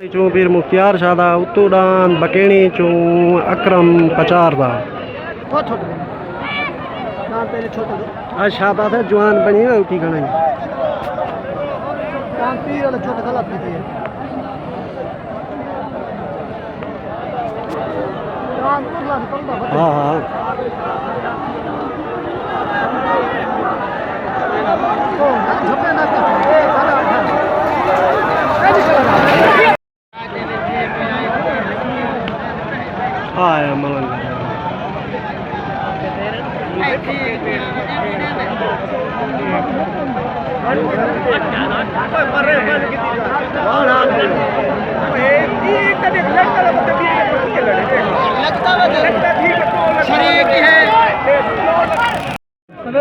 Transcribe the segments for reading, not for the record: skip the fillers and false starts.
चूं पीर मुख्तियार शाह दा उत्तू डान बकेनी चूं अकरम पचार दा आज शाबा थे जवान बनी है उठी गणा हाँ हाँ आया मलंग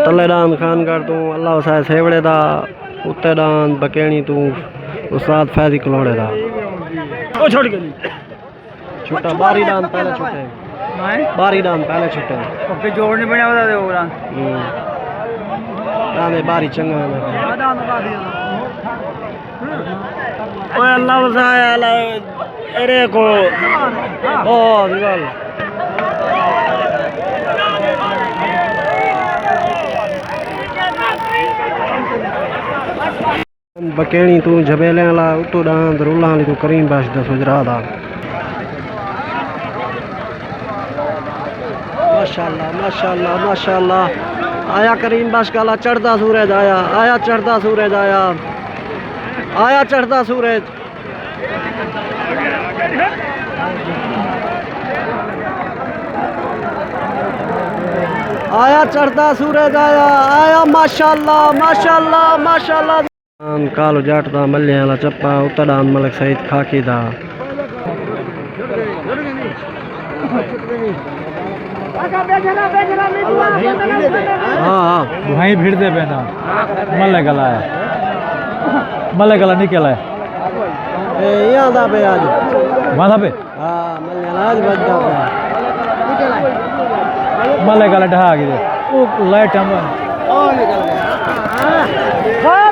तले डान खान कर तू अल्लाह साहब सेवड़े दा उत्ते डान बकेनी तू उस्ताद फैजी कलोड़े दा ओ छोड़ गई छुट्टा बारी डान पहले छुट्टे बारी डान पहले छुट्टे ओके जोड़ नहीं बना बता दे ओरा डाने बारी चंगा है डान बारी ओए अल्लाह साहब अरे को ओ दीवाल बकेनी तू जबेले वाला उतो डां दरुल्ला वाली तू करीम बाश दा सुजरा दा माशाल्लाह माशाल्लाह माशाल्लाह आया करीम बाश काला चढ़दा सूरज आया आया चढ़दा सूरज आया आया चढ़दा सूरज आया चढ़दा सूरज आया आया माशाल्लाह माशाल्लाह माशाल्लाह कालो जाट दा मल्ले वाला चप्पा उत्तरान मलक सईद खाकी दा हाँ भाई भीड़ दे बेना मल्ले गला है मल्ले गला निकल है यहाँ दा पे आज वहाँ पे हाँ मल्ले आज बजदा पे मल्ले गला ढहा गए वो लाइट हम ओ निकल गया